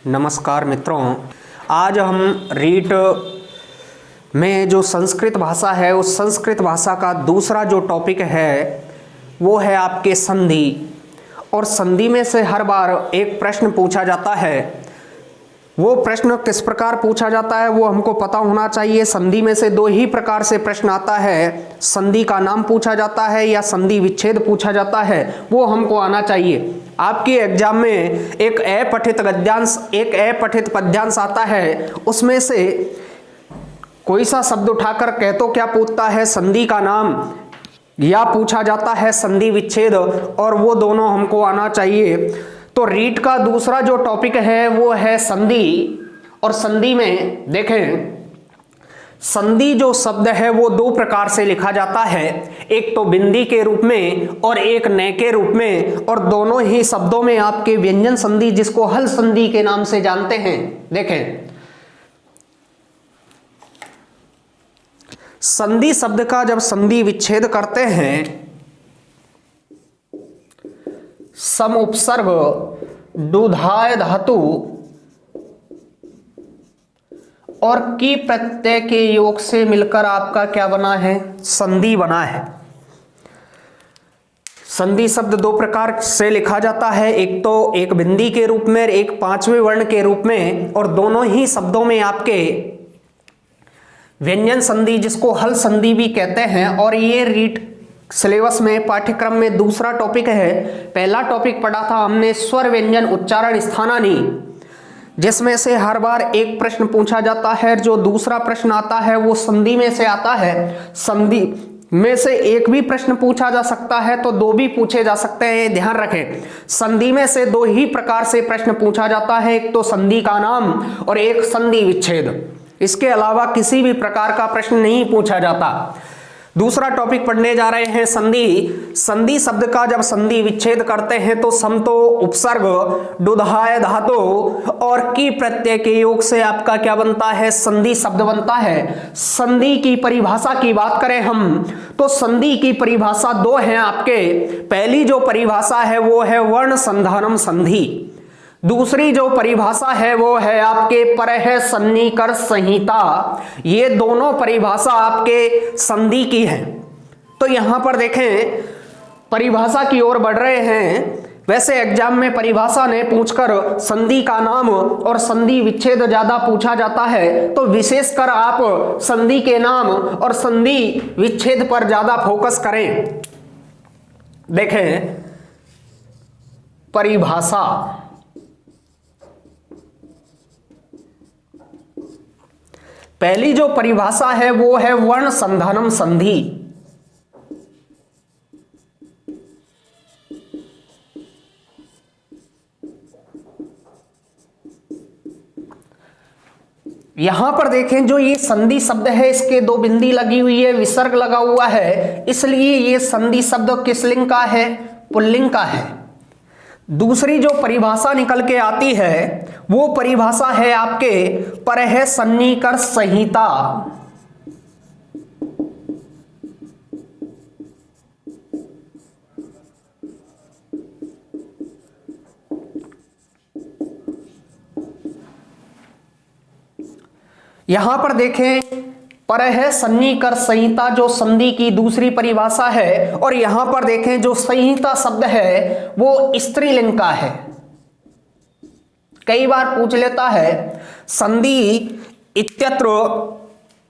नमस्कार मित्रों, आज हम रीट में जो संस्कृत भाषा है उस संस्कृत भाषा का दूसरा जो टॉपिक है वो है आपके संधि। और संधि में से हर बार एक प्रश्न पूछा जाता है। वो प्रश्न किस प्रकार पूछा जाता है वो हमको पता होना चाहिए। संधि में से दो ही प्रकार से प्रश्न आता है, संधि का नाम पूछा जाता है या संधि विच्छेद पूछा जाता है, वो हमको आना चाहिए। आपके एग्जाम में एक अपठित गद्यांश एक अपठित पद्यांश आता है, उसमें से कोई सा शब्द उठाकर कह तो क्या पूछता है, संधि का नाम या पूछा जाता है संधि विच्छेद, और वो दोनों हमको आना चाहिए। तो रीट का दूसरा जो टॉपिक है वो है संधि। और संधि में देखें, संधि जो शब्द है वो दो प्रकार से लिखा जाता है, एक तो बिंदी के रूप में और एक न के रूप में। और दोनों ही शब्दों में आपके व्यंजन संधि, जिसको हल संधि के नाम से जानते हैं। देखें, संधि शब्द का जब संधि विच्छेद करते हैं, सम उपसर्ग डुधाय धातु और की प्रत्यय के योग से मिलकर आपका क्या बना है, संधि बना है। संधि शब्द दो प्रकार से लिखा जाता है, एक तो एक बिंदी के रूप में, एक पांचवें वर्ण के रूप में। और दोनों ही शब्दों में आपके व्यंजन संधि, जिसको हल संधि भी कहते हैं। और ये रीट सिलेबस में पाठ्यक्रम में दूसरा टॉपिक है। पहला टॉपिक पढ़ा था हमने स्वर व्यंजन उच्चारण स्थानानी, जिसमें से हर बार एक प्रश्न पूछा जाता है। जो दूसरा प्रश्न आता है वो संधि में से आता है। संधि में से एक भी प्रश्न पूछा जा सकता है तो दो भी पूछे जा सकते हैं, ध्यान रखें। संधि में से दो ही प्रकार से प्रश्न पूछा जाता है, एक तो संधि का नाम और एक संधि विच्छेद। इसके अलावा किसी भी प्रकार का प्रश्न नहीं पूछा जाता। दूसरा टॉपिक पढ़ने जा रहे हैं संधि। संधि शब्द का जब संधि विच्छेद करते हैं तो समतो उपसर्ग डुधाय धातु और की प्रत्यय के योग से आपका क्या बनता है, संधि शब्द बनता है। संधि की परिभाषा की बात करें हम तो संधि की परिभाषा दो हैं आपके। पहली जो परिभाषा है वो है वर्ण संधानम संधि। दूसरी जो परिभाषा है वो है आपके परह सन्निकर संहिता। ये दोनों परिभाषा आपके संधि की है। तो यहां पर देखें, परिभाषा की ओर बढ़ रहे हैं। वैसे एग्जाम में परिभाषा ने पूछकर संधि का नाम और संधि विच्छेद ज्यादा पूछा जाता है, तो विशेषकर आप संधि के नाम और संधि विच्छेद पर ज्यादा फोकस करें। देखें, परिभाषा पहली जो परिभाषा है वो है वर्ण संधानम संधि। यहां पर देखें, जो ये संधि शब्द है इसके दो बिंदी लगी हुई है, विसर्ग लगा हुआ है, इसलिए ये संधि शब्द किस लिंग का है, पुल्लिंग का है। दूसरी जो परिभाषा निकल के आती है वो परिभाषा है आपके परह सन्निकर संहिता। यहां पर देखें, परह सन्निकर संहिता जो संधि की दूसरी परिभाषा है। और यहां पर देखें, जो संहिता शब्द है वो स्त्रीलिंग का है। कई बार पूछ लेता है संधि इत्यत्र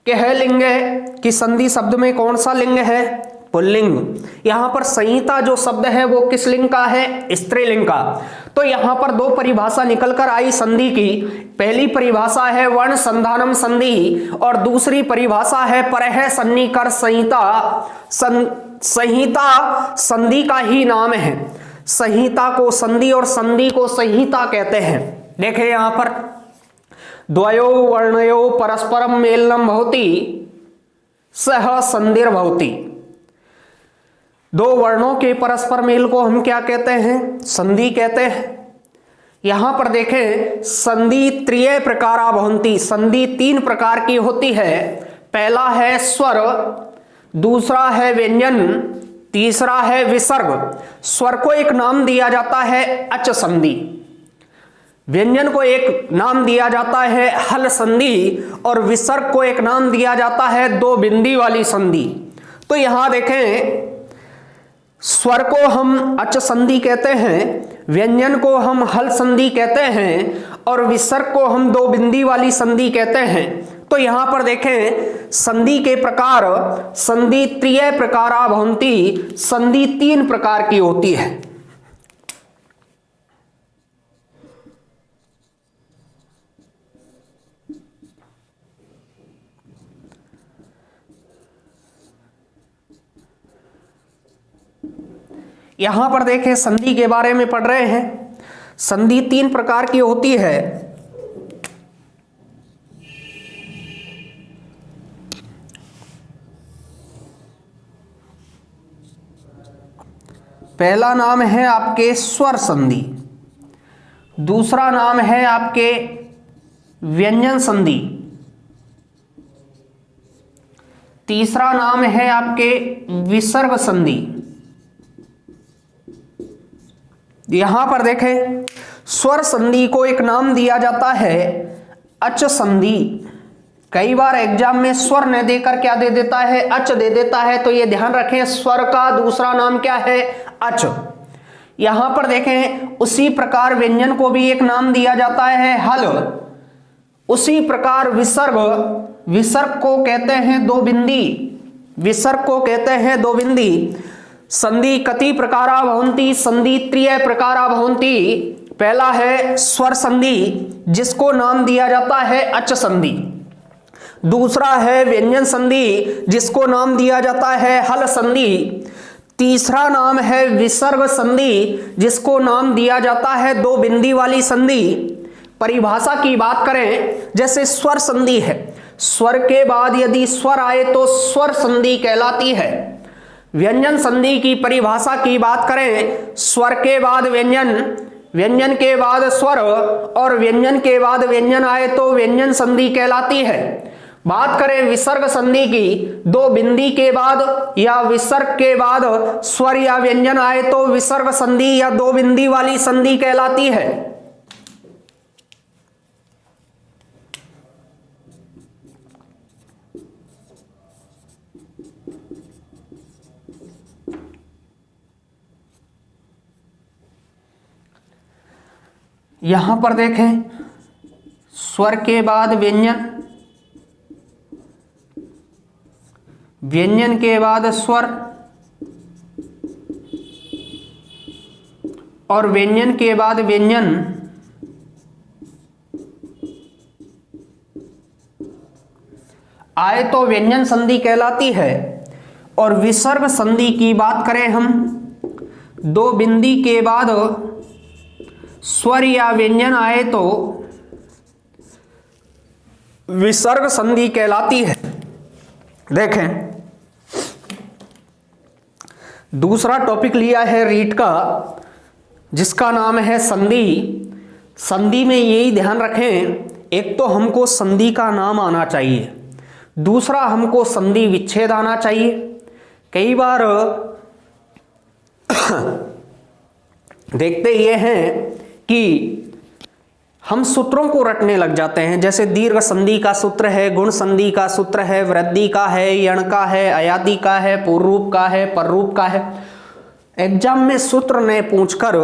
कह लिंग है कि संधि शब्द में कौन सा लिंग है, पुल्लिंग। यहां पर संहिता जो शब्द है वो किस लिंग का है, स्त्रीलिंग का। तो यहां पर दो परिभाषा निकलकर आई संधि की। पहली परिभाषा है वर्ण संधानम संधि और दूसरी परिभाषा है परह सन्निकर संहिता। संहिता संधि का ही नाम है। संहिता को संधि और संधि को संहिता कहते हैं। देखें यहां पर, द्वयो वर्णयो परस्परम मेलनम भवति सह संधिर भवति। दो वर्णों के परस्पर मेल को हम क्या कहते हैं, संधि कहते हैं। यहां पर देखें, संधि त्रिय प्रकारा भवन्ति। संधि तीन प्रकार की होती है। पहला है स्वर, दूसरा है व्यंजन, तीसरा है विसर्ग। स्वर को एक नाम दिया जाता है अच संधि। व्यंजन को एक नाम दिया जाता है हल संधि और विसर्ग को एक नाम दिया जाता है दो बिंदी वाली संधि। तो यहां देखें, स्वर को हम अच संधि कहते हैं, व्यंजन को हम हल संधि कहते हैं और विसर्ग को हम दो बिंदी वाली संधि कहते हैं। तो यहां पर देखें, संधि के प्रकार, संधि त्रिय प्रकारा भवन्ति, संधि 3 प्रकार की होती है। यहां पर देखें, संधि के बारे में पढ़ रहे हैं। संधि 3 प्रकार की होती है। पहला नाम है आपके स्वर संधि, दूसरा नाम है आपके व्यंजन संधि, तीसरा नाम है आपके विसर्ग संधि। यहां पर देखें, स्वर संधि को एक नाम दिया जाता है अच संधि। कई बार एग्जाम में स्वर न देकर क्या दे देता है, अच दे देता है। तो ये ध्यान रखें, स्वर का दूसरा नाम क्या है, अच। यहां पर देखें, उसी प्रकार व्यंजन को भी एक नाम दिया जाता है हल। उसी प्रकार विसर्ग, विसर्ग को कहते हैं दो बिंदी, विसर्ग को कहते हैं दो बिंदी। संधि कति प्रकारा भवन्ति, संधि त्रिय प्रकारा भवन्ति। पहला है स्वर संधि जिसको नाम दिया जाता है अच संधि, दूसरा है व्यंजन संधि जिसको नाम दिया जाता है हल संधि, तीसरा नाम है विसर्ग संधि जिसको नाम दिया जाता है दो बिंदी वाली संधि। परिभाषा की बात करें, जैसे स्वर संधि है, स्वर के बाद यदि स्वर आए तो स्वर संधि कहलाती है। व्यंजन संधि की परिभाषा की बात करें, स्वर के बाद व्यंजन, व्यंजन के बाद स्वर और व्यंजन के बाद व्यंजन आए तो व्यंजन संधि कहलाती है। बात करें विसर्ग संधि की, दो बिंदी के बाद या विसर्ग के बाद स्वर या व्यंजन आए तो विसर्ग संधि या दो बिंदी वाली संधि कहलाती है। यहां पर देखें, स्वर के बाद व्यंजन, व्यंजन के बाद स्वर और व्यंजन के बाद व्यंजन, आए तो व्यंजन संधि कहलाती है। और विसर्ग संधि की बात करें हम, दो बिंदी के बाद स्वर या व्यंजन आए तो विसर्ग संधि कहलाती है। देखें, दूसरा टॉपिक लिया है रीट का जिसका नाम है संधि। संधि में यही ध्यान रखें, एक तो हमको संधि का नाम आना चाहिए, दूसरा हमको संधि विच्छेद आना चाहिए। कई बार देखते ये हैं कि हम सूत्रों को रटने लग जाते हैं, जैसे दीर्घ संधि का सूत्र है, गुण संधि का सूत्र है, वृद्धि का है, यण का है, अयादि का है, पूर्वरूप का है, पररूप का है। एग्जाम में सूत्र ने पूछकर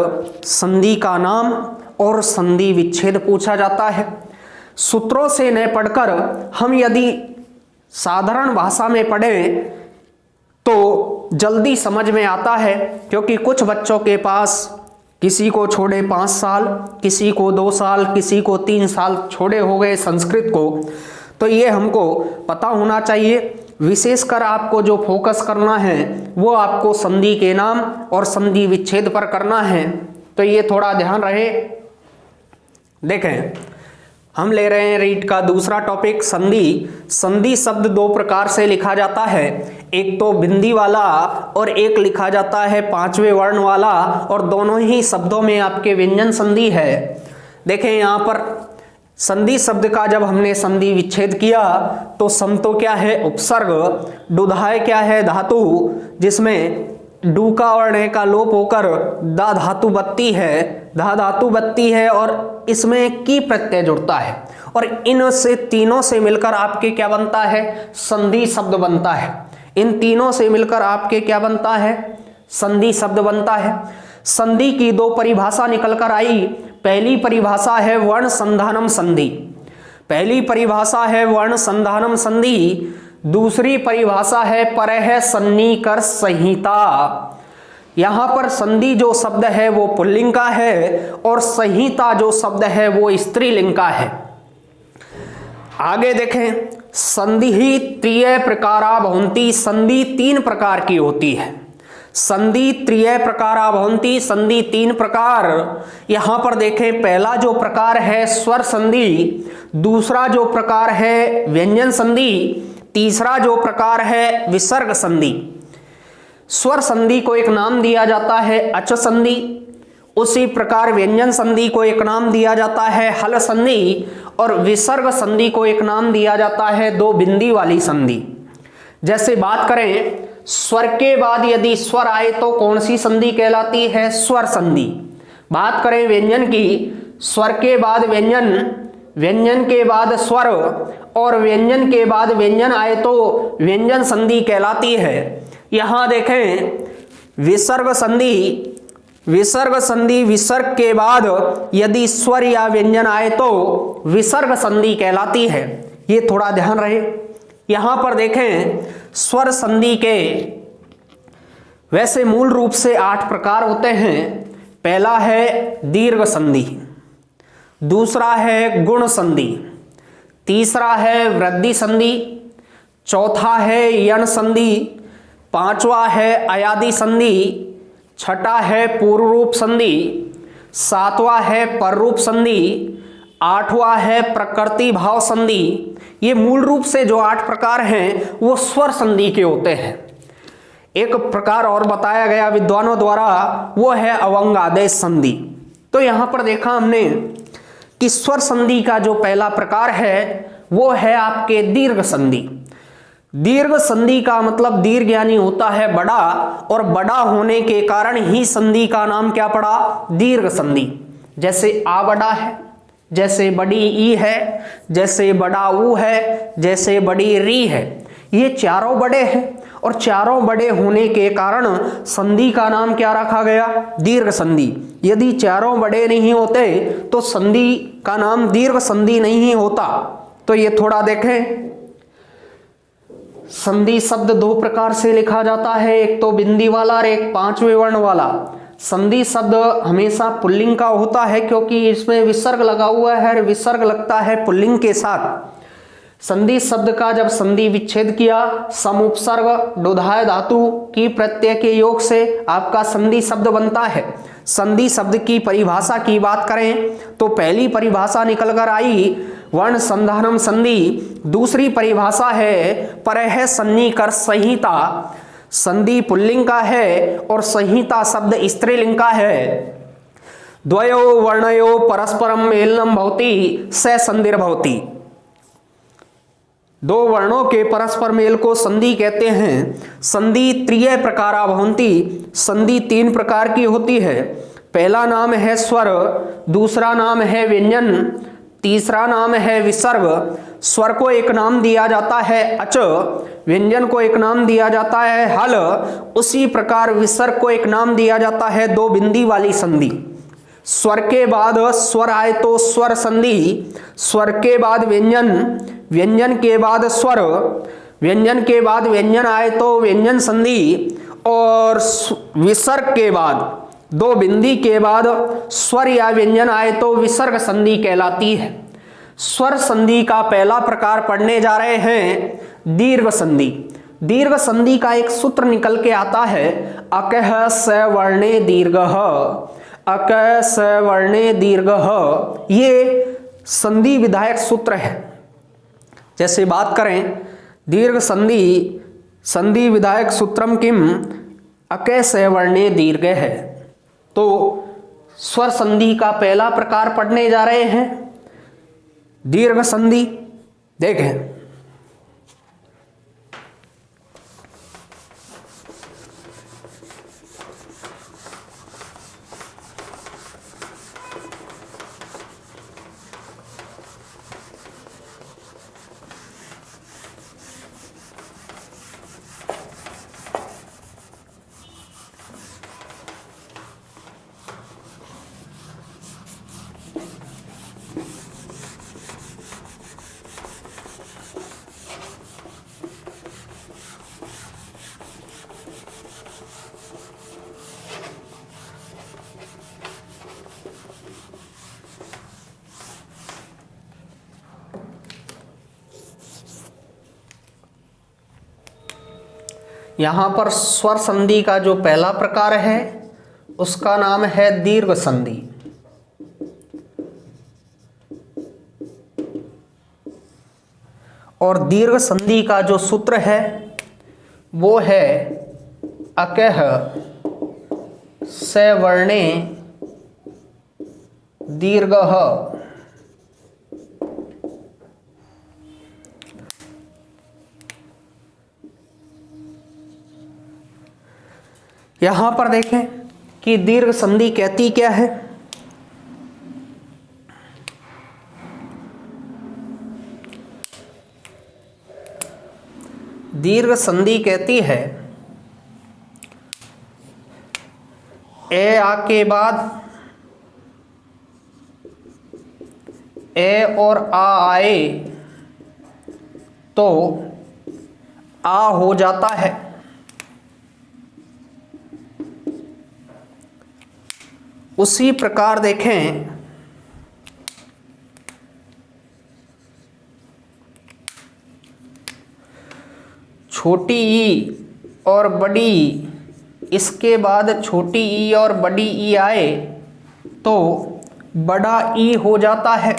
संधि का नाम और संधि विच्छेद पूछा जाता है। सूत्रों से न पढ़कर हम यदि साधारण भाषा में पढ़ें तो जल्दी समझ में आता है, क्योंकि कुछ बच्चों के पास किसी को छोड़े 5 साल, किसी को 2 साल, किसी को 3 साल छोड़े हो गए संस्कृत को। तो ये हमको पता होना चाहिए। विशेषकर आपको जो फोकस करना है वो आपको संधि के नाम और संधि विच्छेद पर करना है, तो ये थोड़ा ध्यान रहे। देखें, हम ले रहे हैं रीट का दूसरा टॉपिक संधि। संधि शब्द दो प्रकार से लिखा जाता है, एक तो बिंदी वाला और एक लिखा जाता है 5वें वर्ण वाला, और दोनों ही शब्दों में आपके व्यंजन संधि है। देखें, यहाँ पर संधि शब्द का जब हमने संधि विच्छेद किया तो सम तो क्या है, उपसर्ग, दुधाय क्या है, धातु, जिसमें डू का और णे का लोप होकर दा धातु बत्ती है, धा धातु बत्ती है और इसमें की प्रत्यय जुड़ता है और इन से तीनों से मिलकर आपके क्या बनता है, संधि शब्द बनता है। इन तीनों से मिलकर आपके क्या बनता है, संधि शब्द बनता है। संधि की दो परिभाषा निकलकर आई। पहली परिभाषा है वर्ण संधानम संधि, पहली परिभाषा है वर्ण संधानम संधि। दूसरी परिभाषा है परह सन्निकर संहिता। यहां पर संधि जो शब्द है वो पुल्लिंग का है और संहिता जो शब्द है वो स्त्रीलिंग का है। आगे देखें, संधि त्रिय प्रकारा भवन्ति। संधि तीन प्रकार की होती है। संधि त्रिय प्रकारा भवन्ति, संधि तीन प्रकार। यहां पर देखें, पहला जो प्रकार है स्वर संधि, दूसरा जो प्रकार है व्यंजन संधि, तीसरा जो प्रकार है विसर्ग संधि। स्वर संधि को एक नाम दिया जाता है अच संधि, उसी प्रकार व्यंजन संधि को एक नाम दिया जाता है हल संधि और विसर्ग संधि को एक नाम दिया जाता है दो बिंदी वाली संधि। जैसे बात करें, स्वर के बाद यदि स्वर आए तो कौन सी संधि कहलाती है, स्वर संधि। बात करें व्यंजन की, स्वर के बाद व्यंजन, व्यंजन के बाद स्वर और व्यंजन के बाद व्यंजन आए तो व्यंजन संधि कहलाती है। यहां देखें विसर्ग संधि, विसर्ग संधि, विसर्ग के बाद यदि स्वर या व्यंजन आए तो विसर्ग संधि कहलाती है। ये थोड़ा ध्यान रहे। यहां पर देखें, स्वर संधि के वैसे मूल रूप से 8 प्रकार होते हैं। पहला है दीर्घ संधि, दूसरा है गुण संधि, तीसरा है वृद्धि संधि, चौथा है यण संधि, पांचवा है अयादि संधि, छठा है पूर्व रूप संधि, सातवां है पररूप संधि, आठवां है प्रकृति भाव संधि। ये मूल रूप से जो 8 प्रकार हैं वो स्वर संधि के होते हैं। एक प्रकार और बताया गया विद्वानों द्वारा, वो है अवंग आदेश संधि। तो यहां पर देखा हमने कि स्वर संधि का जो पहला प्रकार है वो है आपके दीर्घ संधि। दीर्घ संधि का मतलब दीर्घ यानी होता है बड़ा, और बड़ा होने के कारण ही संधि का नाम क्या पड़ा, दीर्घ संधि। जैसे आ बड़ा है, जैसे बड़ी ई है, जैसे बड़ा ऊ है, जैसे बड़ी री है। ये चारों बड़े हैं और चारों बड़े होने के कारण संधि का नाम क्या रखा गया, दीर्घ संधि। यदि चारों बड़े नहीं होते तो संधि का नाम दीर्घ संधि नहीं होता। तो ये थोड़ा देखें, संधि शब्द 2 प्रकार से लिखा जाता है, एक तो बिंदी वाला और एक 5वें वर्ण वाला। संधि शब्द हमेशा पुल्लिंग का होता है क्योंकि इसमें विसर्ग लगा हुआ है, विसर्ग लगता है पुल्लिंग के साथ। संधि शब्द का जब संधि विच्छेद किया, सम उपसर्ग डोधाय धातु की प्रत्यय के योग से आपका संधि शब्द बनता है। संधि शब्द की परिभाषा की बात करें तो पहली परिभाषा निकल कर आई वर्ण संधानम संधि, दूसरी परिभाषा है परह सन्निकर संहिता। संधि पुल्लिंग का है और संहिता शब्द स्त्रीलिंग का है। द्वयो वर्णयो परस्परम मेलनम भवति स संधिर्भवति। 2 वर्णों के परस्पर मेल को संधि कहते हैं। संधि त्रिय प्रकारा भवन्ति, संधि 3 प्रकार की होती है। पहला नाम है स्वर, दूसरा नाम है व्यंजन, तीसरा नाम है विसर्ग। स्वर को एक नाम दिया जाता है अच, व्यंजन को एक नाम दिया जाता है हल, उसी प्रकार विसर्ग को एक नाम दिया जाता है 2 बिंदी वाली संधि। स्वर के बाद स्वर आए तो स्वर संधि, स्वर के बाद व्यंजन, व्यंजन के बाद स्वर, व्यंजन के बाद व्यंजन आए तो व्यंजन संधि, और विसर्ग के बाद 2 बिंदी के बाद स्वर या व्यंजन आए तो विसर्ग संधि कहलाती है। स्वर संधि का पहला प्रकार पढ़ने जा रहे हैं दीर्घ संधि। दीर्घ संधि का एक सूत्र निकल के आता है अकह सवर्णे दीर्घः, अकह सवर्णे दीर्घः। ये संधि विधायक सूत्र है। जैसे बात करें दीर्घ संधि, संधि विधायक सूत्रम किम अकह सवर्णे दीर्घ है। तो स्वर संधि का पहला प्रकार पढ़ने जा रहे हैं दीर्घ संधि। देखें, यहाँ पर स्वर संधि का जो पहला प्रकार है उसका नाम है दीर्घ संधि। और दीर्घ संधि का जो सूत्र है वो है अकह सवर्णे दीर्घः। यहां पर देखें कि दीर्घ संधि कहती क्या है। दीर्घ संधि कहती है ए आ के बाद ए और आ आए तो आ हो जाता है। उसी प्रकार देखें छोटी ई और बड़ी ई, इसके बाद छोटी ई और बड़ी ई आए तो बड़ा ई हो जाता है।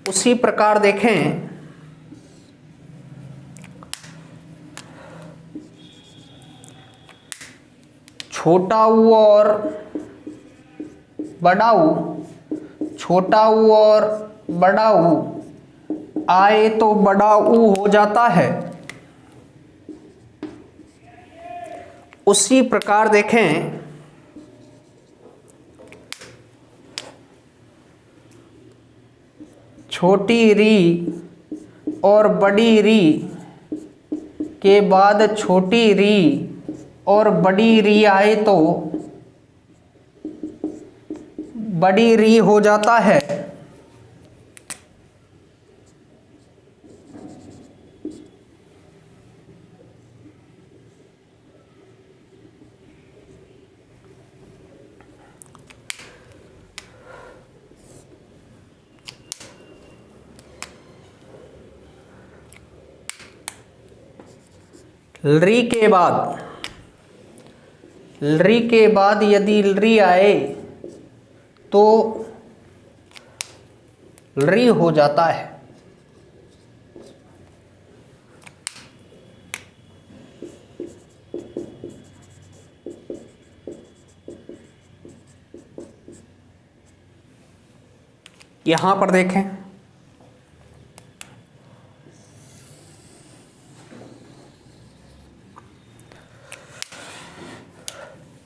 उसी प्रकार देखें छोटा ऊ और बड़ा ऊ, छोटा ऊ और बड़ा ऊ आए तो बड़ा ऊ हो जाता है। उसी प्रकार देखें छोटी री और बड़ी री के बाद छोटी री और बड़ी री आए तो बड़ी री हो जाता है। री के बाद यदि री आए तो री हो जाता है। यहां पर देखें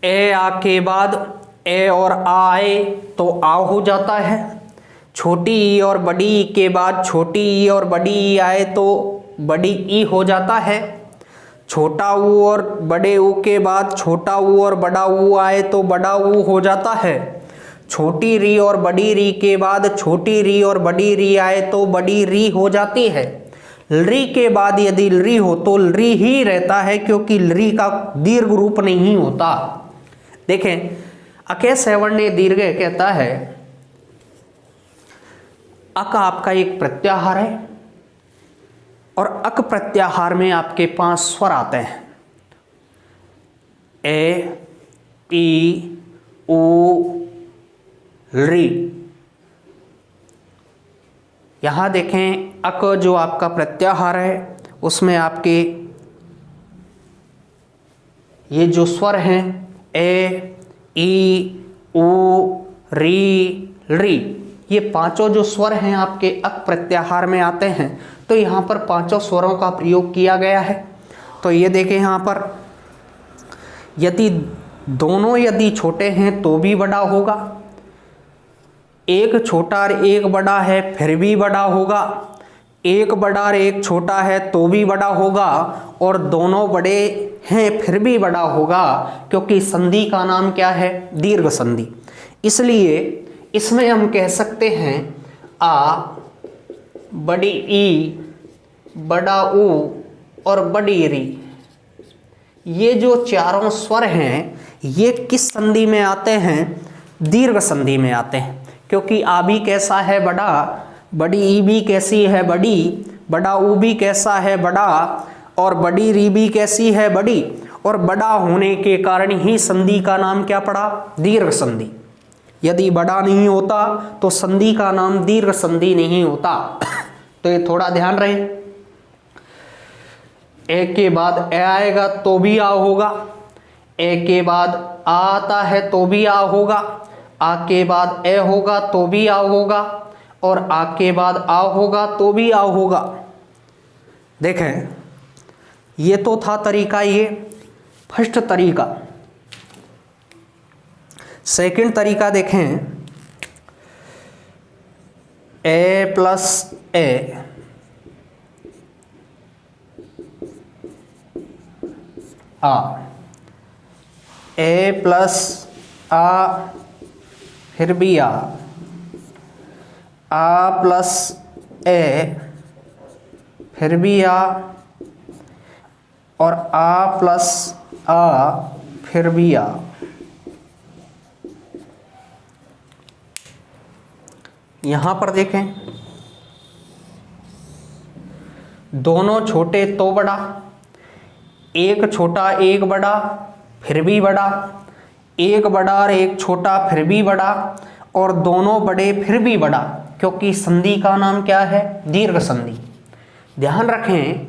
ए आ के बाद ए और आ आए तो आ हो जाता है। छोटी ई और बड़ी ई के बाद छोटी ई और बड़ी ई आए तो बड़ी ई हो जाता है। छोटा ऊ और बड़े ऊ के बाद छोटा ऊ और बड़ा ऊ आए तो बड़ा ऊ हो जाता है। छोटी री और बड़ी री के बाद छोटी री और बड़ी री आए तो बड़ी री हो जाती है। री के बाद यदि री हो तो री ही रहता है क्योंकि री का दीर्घ रूप नहीं होता। देखें अके सवर्णे दीर्घ कहता है अक आपका एक प्रत्याहार है और अक प्रत्याहार में आपके 5 स्वर आते हैं ए ई ऊ री। यहां देखें अक जो आपका प्रत्याहार है उसमें आपके ये जो स्वर हैं ए ई ऊ री री, ये 5 जो स्वर हैं आपके अक प्रत्याहार में आते हैं। तो यहाँ पर 5 स्वरों का प्रयोग किया गया है। तो ये देखें यहाँ पर यदि दोनों यदि छोटे हैं तो भी बड़ा होगा, एक छोटा और एक बड़ा है फिर भी बड़ा होगा, एक बड़ा और एक छोटा है तो भी बड़ा होगा, और दोनों बड़े हैं फिर भी बड़ा होगा, क्योंकि संधि का नाम क्या है? दीर्घ संधि। इसलिए इसमें हम कह सकते हैं आ, बड़ी ई, बड़ा ऊ और बड़ी री, ये जो चारों स्वर हैं ये किस संधि में आते हैं? दीर्घ संधि में आते हैं। क्योंकि आ भी कैसा है? बड़ा। बड़ी ई भी कैसी है? बड़ी। बड़ा ऊ भी कैसा है, बड़ा, और बड़ी री भी कैसी है, बड़ी, और बड़ा होने के कारण ही संधि का नाम क्या पड़ा, दीर्घ संधि। यदि बड़ा नहीं होता तो संधि का नाम दीर्घ संधि नहीं होता। तो ये थोड़ा ध्यान रहे। ए के बाद ए आएगा तो भी आ होगा, ए के बाद आ आता है तो भी आ होगा, आ के बाद ए होगा तो भी आ होगा, और आ के बाद आ होगा तो भी आ होगा। देखें, ये तो था तरीका, ये फर्स्ट तरीका। सेकंड तरीका देखें, ए प्लस ए, आ, ए प्लस आ फिर भी आ प्लस ए फिर भी आ, और आ प्लस आ फिर भी आ। यहां पर देखें, दोनों छोटे तो बड़ा, एक छोटा एक बड़ा फिर भी बड़ा, एक बड़ा और एक छोटा फिर भी बड़ा, और दोनों बड़े फिर भी बड़ा, क्योंकि संधि का नाम क्या है, दीर्घ संधि। ध्यान रखें,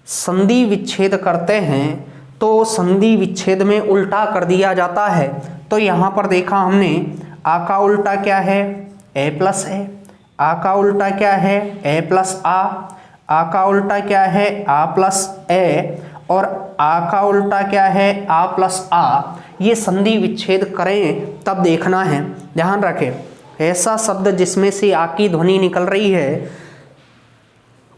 संधि विच्छेद करते हैं तो संधि विच्छेद में उल्टा कर दिया जाता है। तो यहाँ पर देखा हमने, आ का उल्टा क्या है, ए प्लस ए, आ का उल्टा क्या है, ए प्लस आ का उल्टा क्या है, आ प्लस ए, और आ का उल्टा क्या है, आ प्लस आ। ये संधि विच्छेद करें तब देखना है। ध्यान रखें, ऐसा शब्द जिसमें से आ की ध्वनि निकल रही है,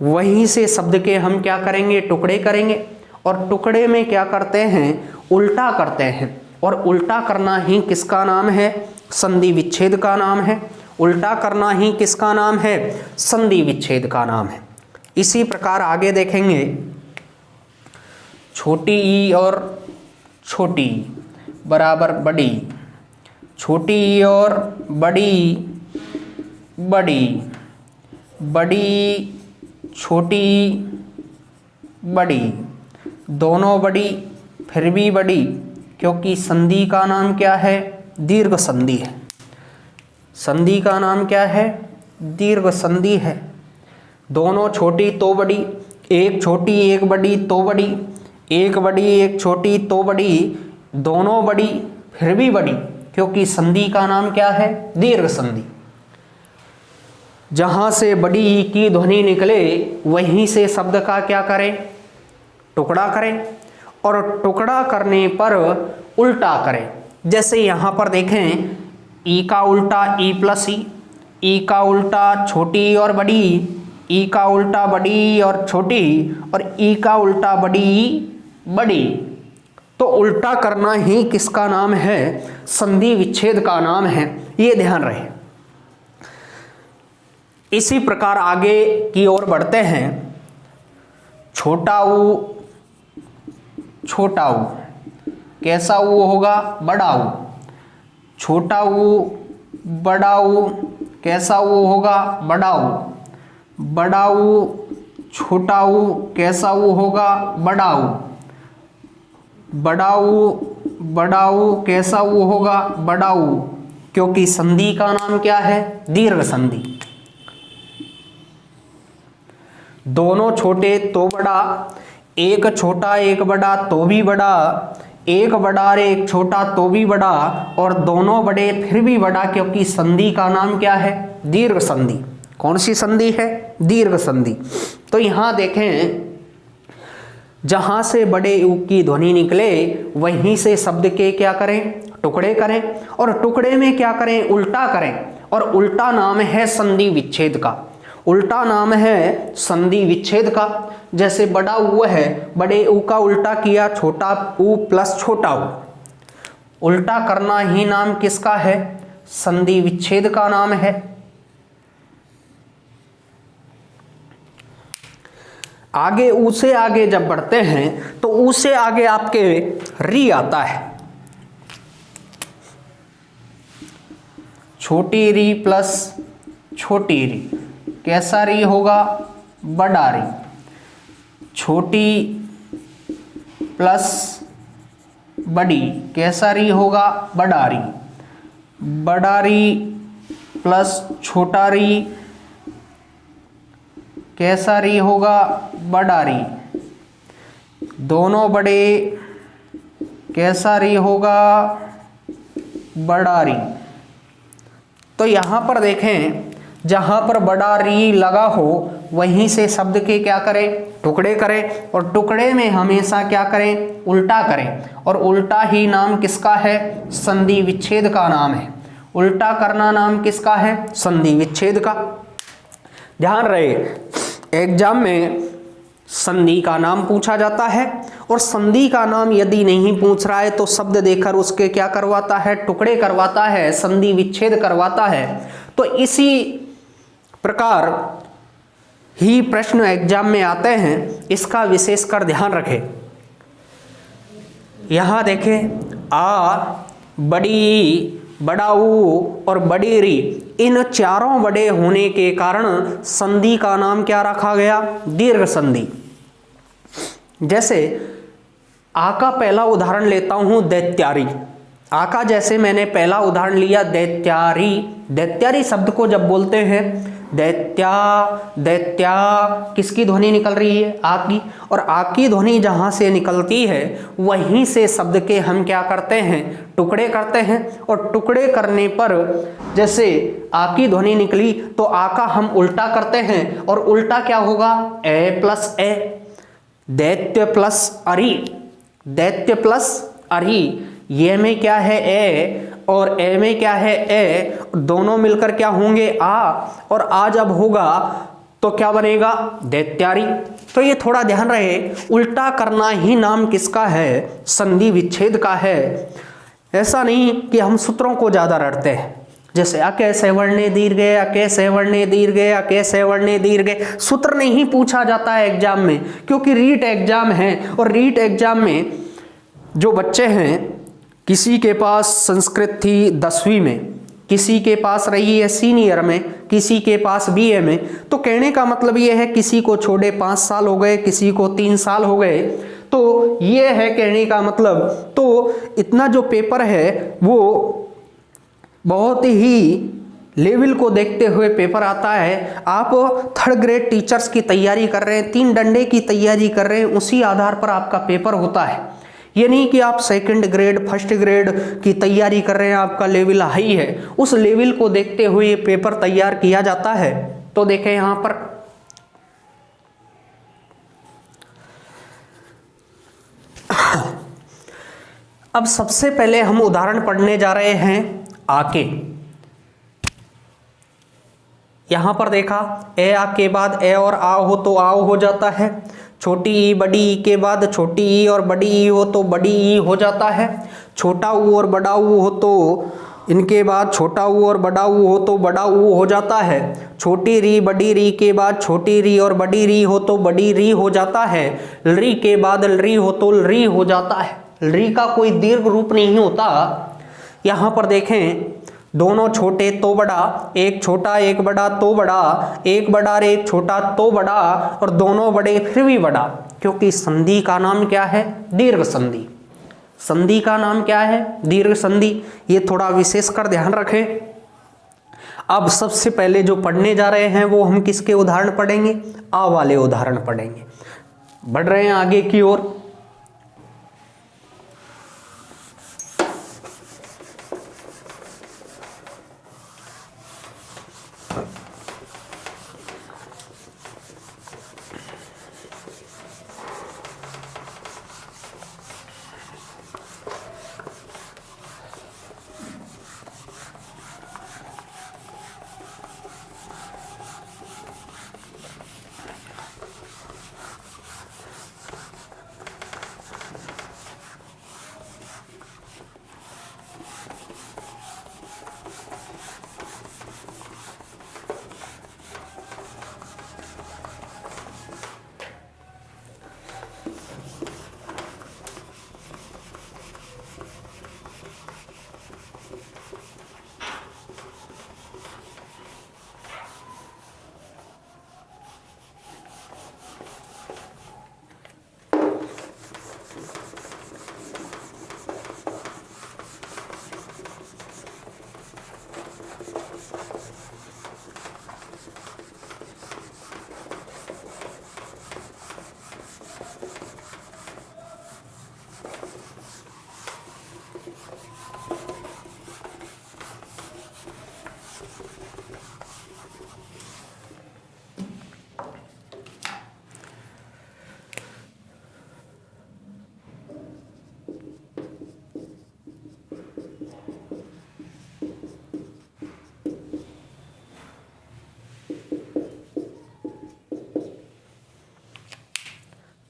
वहीं से शब्द के हम क्या करेंगे, टुकड़े करेंगे, और टुकड़े में क्या करते हैं, उल्टा करते हैं। और उल्टा करना ही किसका नाम है, संधि विच्छेद का नाम है। उल्टा करना ही किसका नाम है, संधि विच्छेद का नाम है। इसी प्रकार आगे देखेंगे, छोटी ई और छोटी ई बराबर बड़ी, छोटी ई और बड़ी बड़ी, बड़ी छोटी ई बड़ी, दोनों बड़ी फिर भी बड़ी, क्योंकि संधि का नाम क्या है, दीर्घ संधि है। संधि का नाम क्या है, दीर्घ संधि है। दोनों छोटी तो बड़ी, एक छोटी एक बड़ी तो बड़ी, एक बड़ी एक छोटी तो बड़ी, दोनों बड़ी फिर भी बड़ी, क्योंकि संधि का नाम क्या है, दीर्घ संधि। जहां से बड़ी ई की ध्वनि निकले वहीं से शब्द का क्या करें, टुकड़ा करें, और टुकड़ा करने पर उल्टा करें। जैसे यहाँ पर देखें, ई का उल्टा ई प्लस ई का उल्टा छोटी और बड़ी, ई का उल्टा बड़ी और छोटी, और ई का उल्टा बड़ी बड़ी। तो उल्टा करना ही किसका नाम है, संधि विच्छेद का नाम है। ये ध्यान रहे। इसी प्रकार आगे की ओर बढ़ते हैं। छोटा ऊ, छोटा ऊ कैसा ऊ होगा, बड़ा ऊ। छोटा ऊ बड़ा ऊ कैसा ऊ होगा, बड़ा ऊ। बड़ा ऊ छोटा ऊ कैसा ऊ होगा, बड़ा ऊ। बड़ा ऊ कैसा ऊ होगा, बड़ा ऊ, क्योंकि संधि का नाम क्या है, दीर्घ संधि। दोनों छोटे तो बड़ा, एक छोटा एक बड़ा तो भी बड़ा, एक बड़ा और एक छोटा तो भी बड़ा, और दोनों बड़े फिर भी बड़ा, क्योंकि संधि का नाम क्या है, दीर्घ संधि। कौन सी संधि है, दीर्घ संधि। तो यहां देखें, जहां से बड़े ऊ की ध्वनि निकले वहीं से शब्द के क्या करें, टुकड़े करें, और टुकड़े में क्या करें, उल्टा करें। और उल्टा नाम है संधि विच्छेद का, उल्टा नाम है संधि विच्छेद का। जैसे बड़ा ऊ है, बड़े ऊ का उल्टा किया छोटा ऊ प्लस छोटा ऊ। उल्टा करना ही नाम किसका है, संधि विच्छेद का नाम है। आगे ऊ से आगे जब बढ़ते हैं तो ऊ से आगे आपके री आता है। छोटी री प्लस छोटी री कैसा री होगा, बडारी, छोटी प्लस बड़ी कैसा री होगा, बडारी, बडारी प्लस छोटा री कैसा री होगा, बडारी, दोनों बड़े कैसा री होगा, बड़ा री। तो यहां पर देखें, जहां पर बड़ा री लगा हो वहीं से शब्द के क्या करें, टुकड़े करें, और टुकड़े में हमेशा क्या करें, उल्टा करें। और उल्टा ही नाम किसका है, संधि विच्छेद का नाम है। उल्टा करना नाम किसका है, संधि विच्छेद का। ध्यान रहे, एग्जाम में संधि का नाम पूछा जाता है, और संधि का नाम यदि नहीं पूछ रहा है तो शब्द देकर उसके क्या करवाता है, टुकड़े करवाता है, संधि विच्छेद करवाता है। तो इसी प्रकार ही प्रश्न एग्जाम में आते हैं, इसका विशेषकर ध्यान रखें। यहां देखें, आ, बड़ी, बड़ा ऊ और बड़ी री, इन चारों बड़े होने के कारण संधि का नाम क्या रखा गया, दीर्घ संधि। जैसे आ का पहला उदाहरण लेता हूं, दैत्यारी। आ का जैसे मैंने पहला उदाहरण लिया दैत्यारी। दैत्यारी शब्द को जब बोलते हैं, दैत्या, दैत्या, किसकी ध्वनि निकल रही है, आ की। और आ की ध्वनि जहां से निकलती है वहीं से शब्द के हम क्या करते हैं, टुकड़े करते हैं। और टुकड़े करने पर जैसे आ की ध्वनि निकली तो आ का हम उल्टा करते हैं, और उल्टा क्या होगा, ए प्लस ए, दैत्य प्लस अरी, दैत्य प्लस अरी। ये में क्या है, ए, और ए में क्या है, ए, दोनों मिलकर क्या होंगे, आ, और आ जब होगा तो क्या बनेगा, दैत्यारी। तो ये थोड़ा ध्यान रहे, उल्टा करना ही नाम किसका है, संधि विच्छेद का है। ऐसा नहीं कि हम सूत्रों को ज्यादा रटते हैं, जैसे अके सवर्णे दीर्घ, अके सवर्णे दीर्घ, अके सवर्णे दीर्घ। सूत्र नहीं पूछा जाता है एग्जाम में, क्योंकि रीट एग्जाम है। और रीट एग्जाम में जो बच्चे हैं, किसी के पास संस्कृत थी 10वीं में, किसी के पास रही है सीनियर में, किसी के पास बीए में, तो कहने का मतलब ये है किसी को छोड़े 5 साल हो गए, किसी को 3 साल हो गए। तो ये है कहने का मतलब। तो इतना जो पेपर है वो बहुत ही लेवल को देखते हुए पेपर आता है। आप 3rd ग्रेड टीचर्स की तैयारी कर रहे हैं, 3 डंडे की तैयारी कर रहे हैं, उसी आधार पर आपका पेपर होता है। ये नहीं कि आप 2nd ग्रेड 1st ग्रेड की तैयारी कर रहे हैं, आपका लेवल हाई है, उस लेवल को देखते हुए पेपर तैयार किया जाता है। तो देखें यहां पर अब सबसे पहले हम उदाहरण पढ़ने जा रहे हैं आके। यहां पर देखा, ए आ के बाद ए और आ हो तो आओ हो जाता है, छोटी ई बड़ी ई के बाद छोटी ई और बड़ी ई हो तो बड़ी ई हो जाता है, छोटा ऊ और बड़ा ऊ हो तो इनके बाद छोटा ऊ और बड़ा ऊ हो तो बड़ा ऊ हो जाता है, छोटी री बड़ी री के बाद छोटी री और बड़ी री हो तो बड़ी री हो जाता है, री के बाद री हो तो री हो जाता है। री का कोई दीर्घ रूप नहीं होता। यहाँ पर देखें, दोनों छोटे तो बड़ा, एक छोटा एक बड़ा तो बड़ा, एक बड़ा और एक छोटा तो बड़ा, और दोनों बड़े फिर भी बड़ा, क्योंकि संधि का नाम क्या है, दीर्घ संधि। संधि का नाम क्या है, दीर्घ संधि। ये थोड़ा विशेष कर ध्यान रखें। अब सबसे पहले जो पढ़ने जा रहे हैं वो हम किसके उदाहरण पढ़ेंगे, आ वाले उदाहरण पढ़ेंगे। बढ़ रहे हैं आगे की ओर।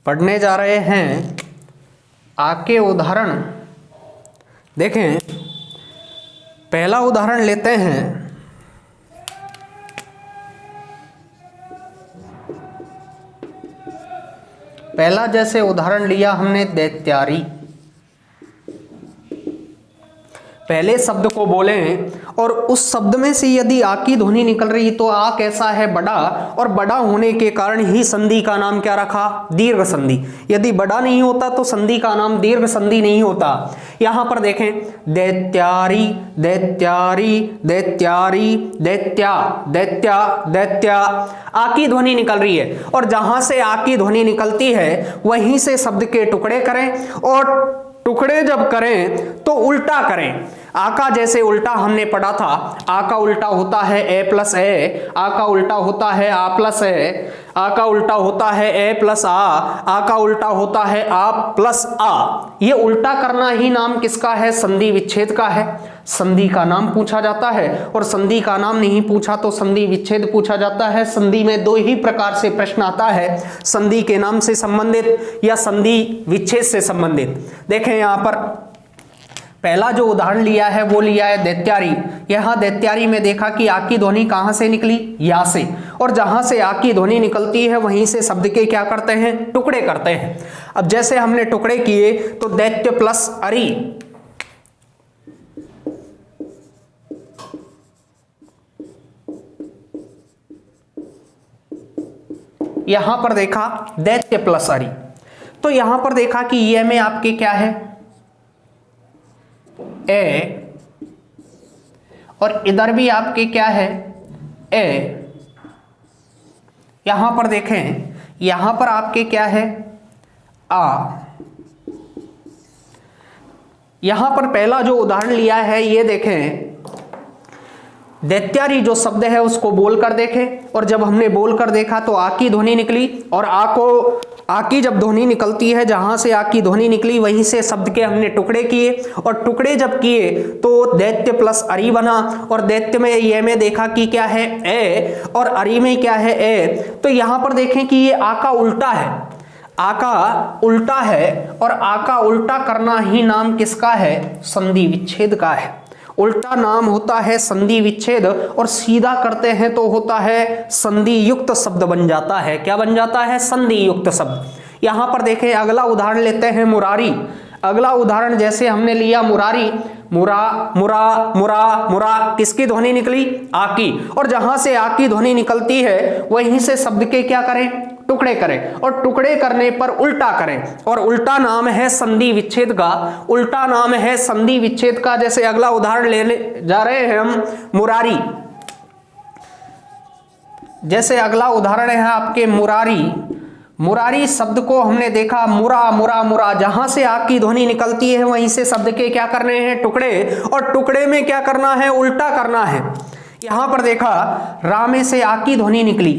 पढ़ने जा रहे हैं आ के उदाहरण। देखें, पहला उदाहरण लेते हैं। पहला जैसे उदाहरण लिया हमने दैत्यारी। पहले शब्द को बोले और उस शब्द में से यदि आ की ध्वनि निकल रही तो आ कैसा है? बड़ा, और बड़ा होने के कारण ही संधि का नाम क्या रखा? दीर्घ संधि। यदि बड़ा नहीं होता तो संधि का नाम दीर्घ संधि नहीं होता। यहां पर देखें, दैत्यारी, दैत्यारी, दैत्यारी, दैत्या, दैत्या, दैत्या। आ की ध्वनि निकल रही है और जहां से आ की ध्वनि निकलती है वहीं से शब्द के टुकड़े करें, और टुकड़े जब करें तो उल्टा करें। आ का जैसे उल्टा हमने पढ़ा था, आ का उल्टा होता है ए प्लस ए, आ का उल्टा होता है आ प्लस ए, आ का उल्टा होता है ए प्लस आ का उल्टा होता है आ प्लस आ। ये उल्टा करना ही नाम किसका है? संधि विच्छेद का है। संधि का नाम पूछा जाता है, और संधि का नाम नहीं पूछा तो संधि विच्छेद पूछा जाता है। संधि में दो ही प्रकार से प्रश्न आता है, संधि के नाम से संबंधित या संधि विच्छेद से संबंधित। देखें यहां पर पहला जो उदाहरण लिया है वो लिया है दैत्यारी। यहां दैत्यारी में देखा कि आ की ध्वनि कहां से निकली? या से, और जहां से आ की ध्वनि निकलती है वहीं से शब्द के क्या करते हैं? टुकड़े करते हैं। अब जैसे हमने टुकड़े किए तो दैत्य प्लस अरि, यहां पर देखा दैत्य प्लस अरि, तो यहां पर देखा कि ये में आपके क्या है? ए, और इधर भी आपके क्या है? ए। यहां पर देखें, यहां पर आपके क्या है? आ। यहां पर पहला जो उदाहरण लिया है ये देखें, दैत्यारी जो शब्द है उसको बोलकर देखें, और जब हमने बोलकर देखा तो आ की ध्वनि निकली, और आ की जब ध्वनि निकलती है, जहां से आ की ध्वनि निकली वहीं से शब्द के हमने टुकड़े किए, और टुकड़े जब किए तो दैत्य प्लस अरि बना, और दैत्य में ये में देखा कि क्या है? ए, और अरि में क्या है? ए। तो यहां पर देखें कि ये आ का उल्टा है, आ का उल्टा है, और आ का उल्टा करना ही नाम किसका है? संधि विच्छेद का है। उल्टा नाम होता है संधि विच्छेद, और सीधा करते हैं तो होता है संधि युक्त शब्द बन जाता है। क्या बन जाता है? संधि युक्त शब्द। यहां पर देखें, अगला उदाहरण लेते हैं मुरारी। अगला उदाहरण जैसे हमने लिया मुरारी, मुरा, मुरा, मुरा, मुरा, किसकी ध्वनि निकली? आ की, और जहां से आ की ध्वनि निकलती है वहीं से शब्द के क्या करें? टुकड़े करें, और टुकड़े करने पर उल्टा करें, और उल्टा नाम है संधि विच्छेद का। उल्टा नाम है संधि विच्छेद का। जैसे अगला उदाहरण लेने जा रहे हैं हम मुरारी। जैसे अगला उदाहरण है आपके मुरारी। मुरारी शब्द को हमने देखा, मुरा, मुरा, मुरा, जहां से आ की ध्वनि निकलती है वहीं से शब्द के क्या करने हैं? टुकड़े, और टुकड़े में क्या करना है? उल्टा करना है। यहां पर देखा रामे से आ की ध्वनि निकली,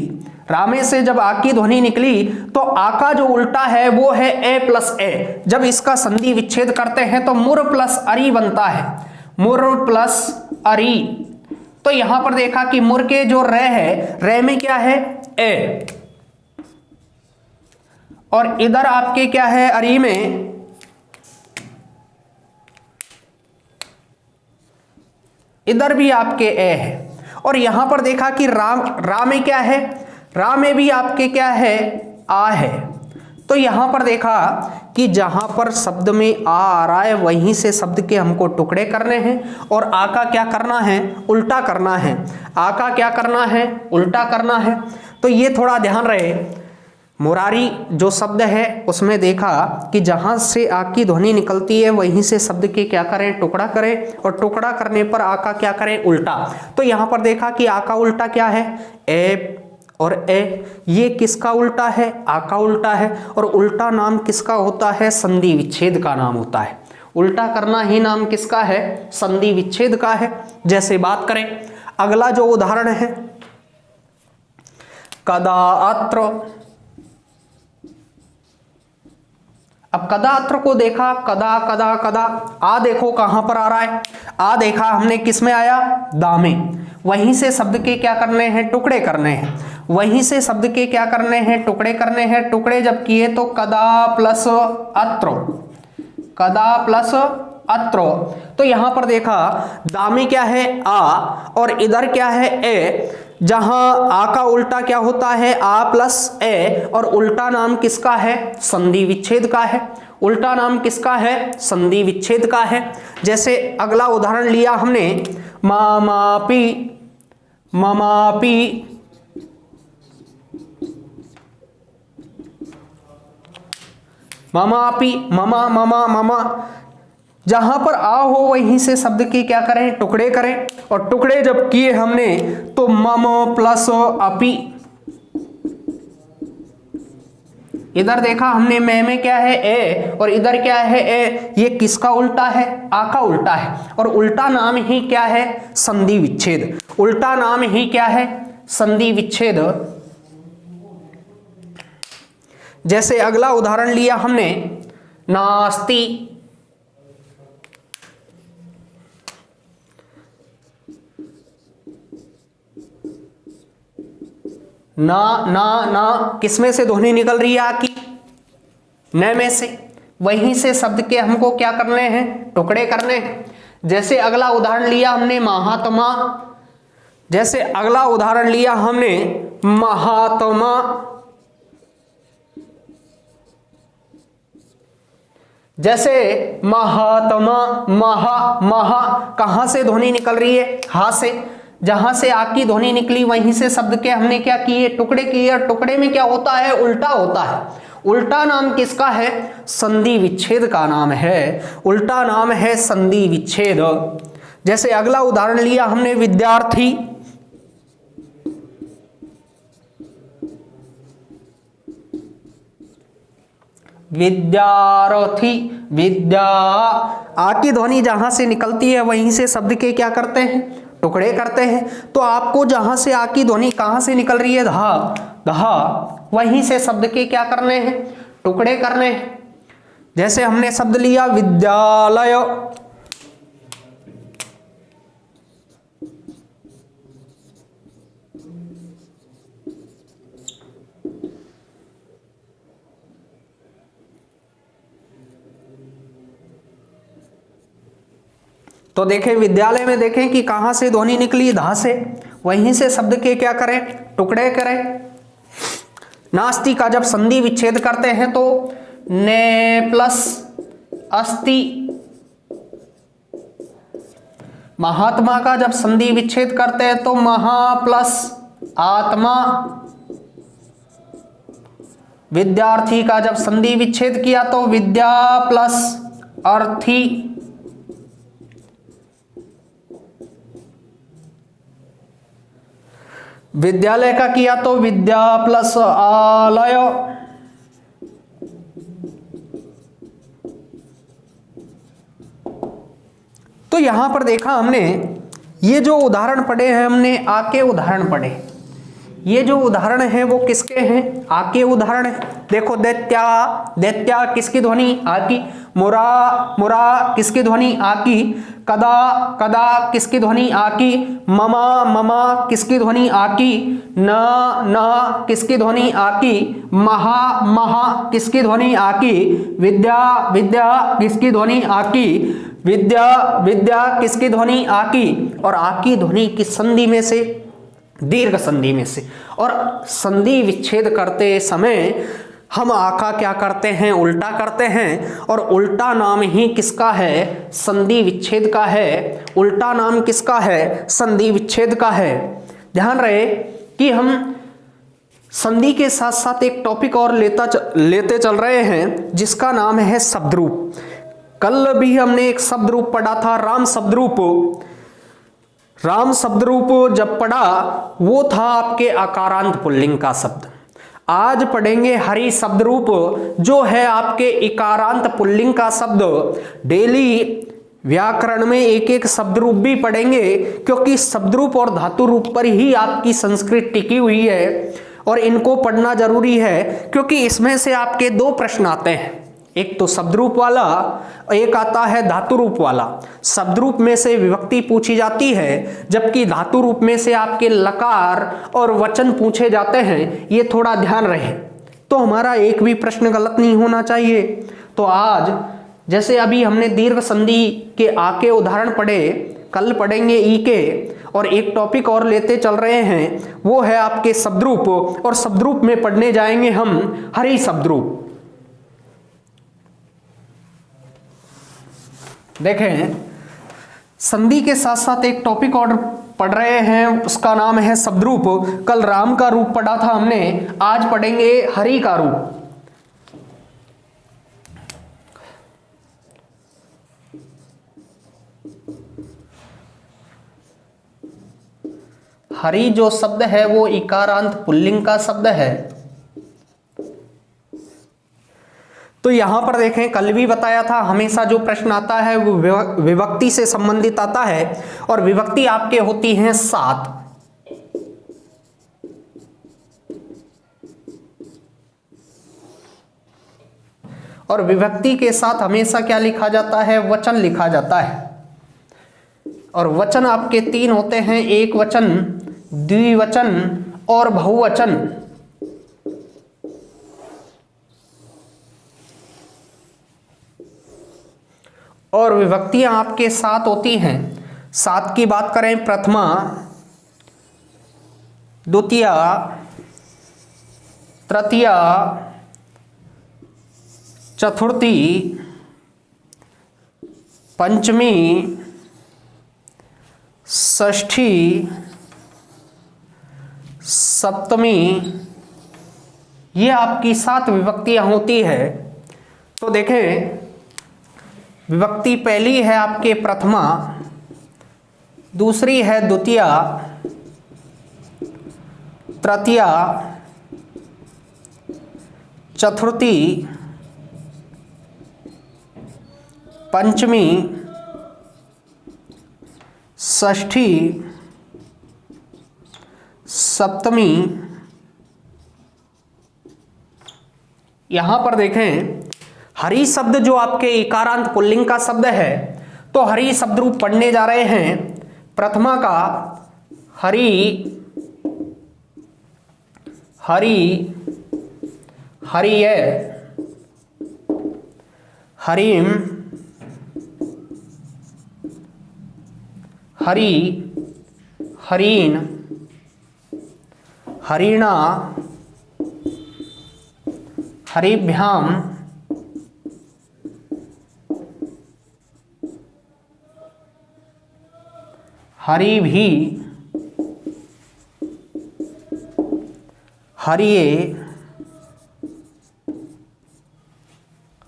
रामे से जब आ की ध्वनि निकली तो आ का जो उल्टा है वो है ए प्लस ए। जब इसका संधि विच्छेद करते हैं तो मुर प्लस अरि बनता है, मुर प्लस अरि। तो यहां पर देखा कि मुर के जो रे है, रे में क्या है? ए, और इधर आपके क्या है? अरि में इधर भी आपके ए है, और यहां पर देखा कि रा में क्या है? रा में भी आपके क्या है? आ है। तो यहां पर देखा कि जहां पर शब्द में आ रहा है वहीं से शब्द के हमको टुकड़े करने हैं, और आ का क्या करना है? उल्टा करना है। आ का क्या करना है? उल्टा करना है। तो ये थोड़ा ध्यान रहे। मुरारी जो शब्द है उसमें देखा कि जहां से आ की ध्वनि निकलती है वहीं से शब्द के क्या करें? टुकड़ा करें, और टुकड़ा करने पर आ का क्या करें? उल्टा। तो यहां पर देखा कि आ का उल्टा क्या है? ए और ए। ये किसका उल्टा है? आ का उल्टा है, और उल्टा नाम किसका होता है? संधि विच्छेद का नाम होता है। उल्टा करना ही नाम किसका है? संधि विच्छेद का है। जैसे बात करें अगला जो उदाहरण है कदा अत्र। अब कदा अत्र को देखा, कदा कदा कदा, आ देखो कहां पर आ रहा है? आ देखा हमने किस में आया? दा में। वहीं से शब्द के क्या करने हैं? टुकड़े करने हैं। वहीं से शब्द के क्या करने हैं, टुकड़े करने हैं। टुकड़े जब किए तो कदा प्लस अत्र, कदा प्लस अत्र। तो यहां पर देखा दा में क्या है आ और इधर क्या है ए, जहां आ का उल्टा क्या होता है आ प्लस ए, और उल्टा नाम किसका है, संधि विच्छेद का है। उल्टा नाम किसका है, संधि विच्छेद का है। जैसे अगला उदाहरण लिया हमने मामापी, ममापी, ममापी, ममा ममा ममा, जहां पर आ हो वहीं से शब्द के क्या करें, टुकड़े करें। और टुकड़े जब किए हमने तो मम प्लस अपी, इधर देखा हमने में क्या है ए और इधर क्या है ए, ये किसका उल्टा है, आ का उल्टा है। और उल्टा नाम ही क्या है, संधि विच्छेद। उल्टा नाम ही क्या है, संधि विच्छेद। जैसे अगला उदाहरण लिया हमने नास्ति, ना ना ना किसमें से ध्वनि निकल रही है, आ की, न में से। वहीं से शब्द के हमको क्या करने हैं, टुकड़े करने हैं। जैसे अगला उदाहरण लिया हमने महात्मा, जैसे अगला उदाहरण लिया हमने महात्मा, जैसे महात्मा, महा महा, कहां से ध्वनि निकल रही है, हा से। जहां से आ की ध्वनि निकली वहीं से शब्द के हमने क्या किए, टुकड़े किए। और टुकड़े में क्या होता है, उल्टा होता है। उल्टा नाम किसका है, संधि विच्छेद का नाम है। उल्टा नाम है संधि विच्छेद। जैसे अगला उदाहरण लिया हमने विद्यार्थी, विद्यार्थी, विद्या, आ की ध्वनि जहां से निकलती है वहीं से शब्द के क्या करते हैं, टुकड़े करते हैं। तो आपको जहां से आ की ध्वनि कहां से निकल रही है, धा धा, वहीं से शब्द के क्या करने हैं, टुकड़े करने हैं। जैसे हमने शब्द लिया विद्यालय, तो देखें विद्यालय में देखें कि कहां से ध्वनि निकली, धा से। वहीं से शब्द के क्या करें, टुकड़े करें। नास्ति का जब संधि विच्छेद करते हैं तो ने प्लस अस्ति। महात्मा का जब संधि विच्छेद करते हैं तो महा प्लस आत्मा। विद्यार्थी का जब संधि विच्छेद किया तो विद्या प्लस अर्थी। विद्यालय का किया तो विद्या प्लस आलय। तो यहां पर देखा हमने ये जो उदाहरण पढ़े हैं, हमने आ के उदाहरण पढ़े। ये जो उदाहरण है वो किसके हैं, आ के उदाहरण है। देखो दैत्या, दैत्या किसकी ध्वनि, आ की। मुरा, मुरा किसकी ध्वनि, आ की। कदा, कदा किसकी ध्वनि, आ की। ममा, ममा किसकी ध्वनि, आ की। न, न किसकी ध्वनि, आ की। महा, महा किसकी ध्वनि, आ की। विद्या, विद्या किसकी ध्वनि, आ की। विद्या, विद्या किसकी ध्वनि, आ की। और आ की ध्वनि किस संधि में से, दीर्घ संधि में से। और संधि विच्छेद करते समय हम आ का क्या करते हैं, उल्टा करते हैं। और उल्टा नाम ही किसका है, संधि विच्छेद का है। उल्टा नाम किसका है, संधि विच्छेद का है। ध्यान रहे कि हम संधि के साथ साथ एक टॉपिक और लेते चल रहे हैं जिसका नाम है शब्द रूप। कल भी हमने एक शब्द रूप पढ़ा था, राम शब्द रूप। राम शब्द रूप जब पढ़ा वो था आपके आकारांत पुल्लिंग का शब्द। आज पढ़ेंगे हरि शब्द रूप जो है आपके इकारांत पुल्लिंग का शब्द। डेली व्याकरण में एक एक शब्द रूप भी पढ़ेंगे क्योंकि शब्द रूप और धातु रूप पर ही आपकी संस्कृत टिकी हुई है और इनको पढ़ना जरूरी है क्योंकि इसमें से आपके दो प्रश्न आते हैं। एक तो शब्द रूप वाला, एक आता है धातु रूप वाला। शब्द रूप में से विभक्ति पूछी जाती है, जबकि धातु रूप में से आपके लकार और वचन पूछे जाते हैं। ये थोड़ा ध्यान रहे, तो हमारा एक भी प्रश्न गलत नहीं होना चाहिए। तो आज जैसे अभी हमने दीर्घ संधि के आ के उदाहरण पढ़े, कल पढ़ेंगे ई के, और एक टॉपिक और लेते चल रहे हैं, वो है आपके शब्द रूप। और शब्द रूप में पढ़ने जाएंगे हम हरि शब्द रूप। देखें, संधि के साथ साथ एक टॉपिक और पढ़ रहे हैं, उसका नाम है शब्द रूप। कल राम का रूप पढ़ा था हमने, आज पढ़ेंगे हरि का रूप। हरि जो शब्द है वो इकारांत पुल्लिंग का शब्द है। तो यहां पर देखें, कल भी बताया था, हमेशा जो प्रश्न आता है वो विभक्ति से संबंधित आता है, और विभक्ति आपके होती हैं 7। और विभक्ति के साथ हमेशा क्या लिखा जाता है? वचन लिखा जाता है। और वचन आपके 3 होते हैं, एक वचन, द्विवचन और बहुवचन। और विभक्तियां आपके 7 होती हैं। 7 की बात करें, प्रथमा, द्वितीया, तृतीया, चतुर्थी, पंचमी, षष्ठी, सप्तमी, ये आपकी 7 विभक्तियां होती है। तो देखें, विभक्ति पहली है आपके प्रथमा, दूसरी है द्वितीया, तृतीया, चतुर्थी, पंचमी, षष्ठी, सप्तमी। यहां पर देखें, हरि शब्द जो आपके इकारांत पुल्लिंग का शब्द है, तो हरि शब्द रूप पढ़ने जा रहे हैं। प्रथमा का हरि, हरि, हरिय, हरिम, हरि, हरीन, हरिणा, हरिभ्याम, हरि भी, हरिये,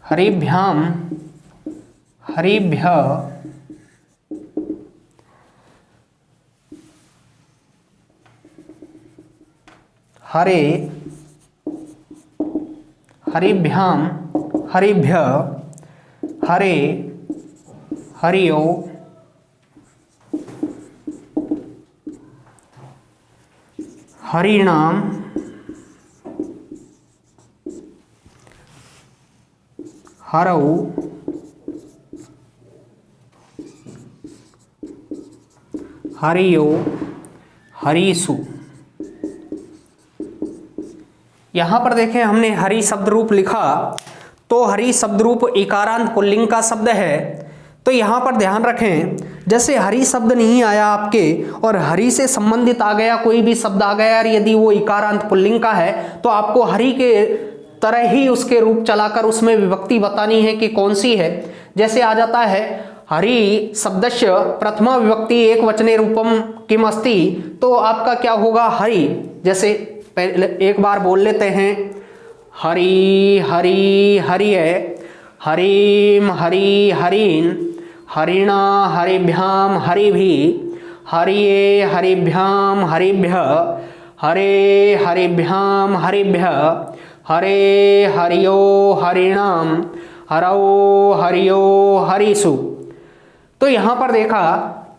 हरिभ्याम, हरिभ्य, हरे, हरिभ्याम, हरिभ्य, हरे, हरियो, हरिणाम, हरौ, हरियो, हरीसु। यहां पर देखें, हमने हरि शब्द रूप लिखा, तो हरि शब्द रूप इकारांत पुल्लिंग का शब्द है। तो यहां पर ध्यान रखें, जैसे हरि शब्द नहीं आया आपके और हरि से संबंधित आ गया, कोई भी शब्द आ गया, और यदि वो इकारांत पुल्लिंग का है, तो आपको हरि के तरह ही उसके रूप चलाकर उसमें विभक्ति बतानी है कि कौन सी है। जैसे आ जाता है, हरि शब्दस्य प्रथमा विभक्ति एक वचने रूपम किम अस्ति, तो आपका क्या होगा? हरि। जैसे पहले एक बार बोल लेते हैं, हरि, हरि, हरिय, हरिम, हरि, हरीन, हरिणा, हरिभ्याम, हरिभि, हरिये, हरिभ्याम, हरिभ्य, हरे, हरिभ्याम, हरिभ्य, हरे, हरियो, हरिणाम, हरौ, हरियो, हरीसु। तो यहां पर देखा,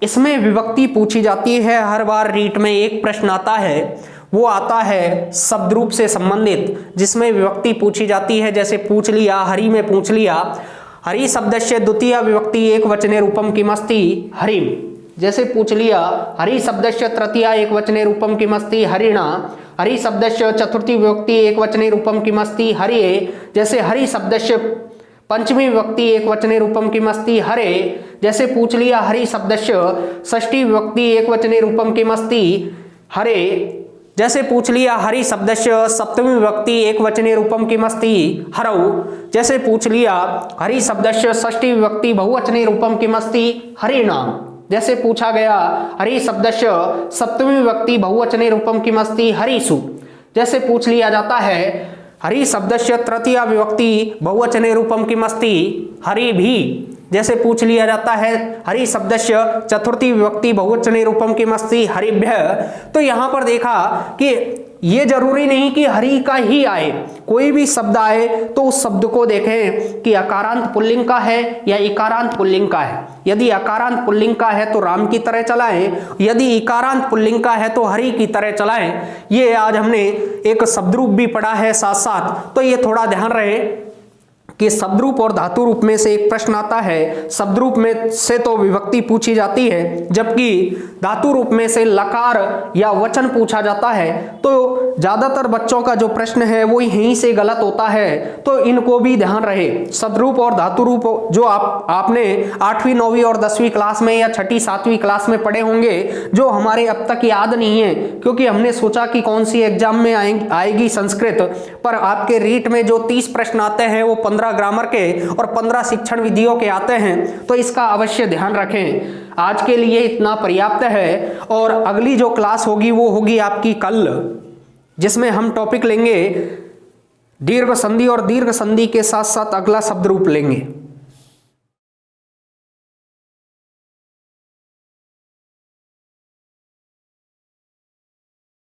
इसमें विभक्ति पूछी जाती है। हर बार रीट में एक प्रश्न आता है, वो आता है शब्द रूप से संबंधित, जिसमें विभक्ति पूछी जाती है। जैसे पूछ लिया, हरि में पूछ लिया, हरि शब्दस्य द्वितीय विभक्ति एक वचने रूपम किमस्ति हरिम। जैसे पूछ लिया, हरि शब्दस्य तृतीय एक वचने रूपम किमस्ति हरिणा, हरि शब्दस्य चतुर्थी विभक्ति एक वचने रूपम किमस्ति हरिये। जैसे हरि शब्दस्य पंचमी विभक्ति एक वचने रूपम किमस्ति हरे। जैसे पूछ लिया, हरि शब्दस्य षष्ठी विभक्ति एक वचने रूपम किमस्ति हरे। जैसे पूछ लिया, हरि शब्दस्य सप्तमी विभक्ति एक वचने रूपम किमस्ति हरौ। जैसे पूछ लिया, हरि शब्दस्य षष्ठी विभक्ति बहुवचने रूपम किमस्ति हरिणाम। जैसे पूछा गया, हरि शब्दस्य सप्तमी विभक्ति बहुवचने रूपम किमस्ति हरिषु। जैसे पूछ लिया जाता है, हरि शब्दस्य तृतीय विभक्ति बहुवचने रूपम किमस्ति हरिभिः। जैसे पूछ लिया जाता है, हरि शब्दस्य चतुर्थी विभक्ति बहुवचने रूपम किमस्ति हरिभ्यः। तो यहाँ पर देखा कि ये जरूरी नहीं कि हरि का ही आए, कोई भी शब्द आए तो उस शब्द को देखें कि अकारांत पुल्लिंग का है या इकारांत पुल्लिंग का है। यदि अकारांत पुल्लिंग का है तो राम की तरह चलाएं, यदि इकारांत पुल्लिंग का है तो हरि की तरह चलाएं। ये आज हमने एक शब्द रूप भी पढ़ा है साथ साथ, तो ये थोड़ा ध्यान रहे कि शब्द रूप और धातु रूप में से एक प्रश्न आता है। शब्द रूप में से तो विभक्ति पूछी जाती है, जबकि धातु रूप में से लकार या वचन पूछा जाता है। तो ज्यादातर बच्चों का जो प्रश्न है वो यहीं से गलत होता है, तो इनको भी ध्यान रहे। शब्द रूप और धातु रूप जो आपने 8वीं 9वीं और 10वीं क्लास में या 6ठी 7वीं क्लास में पढ़े होंगे, जो हमारे अब तक याद नहीं है, क्योंकि हमने सोचा कि कौन सी एग्जाम में आएगी संस्कृत, पर आपके रीट में जो 30 प्रश्न आते हैं वो 15 ग्रामर के और 15 शिक्षण विधियों के आते हैं। तो इसका अवश्य ध्यान रखें। आज के लिए इतना पर्याप्त है, और अगली जो क्लास होगी वो होगी आपकी कल, जिसमें हम टॉपिक लेंगे दीर्घ संधि, और दीर्घ संधि के साथ साथ अगला शब्द रूप लेंगे।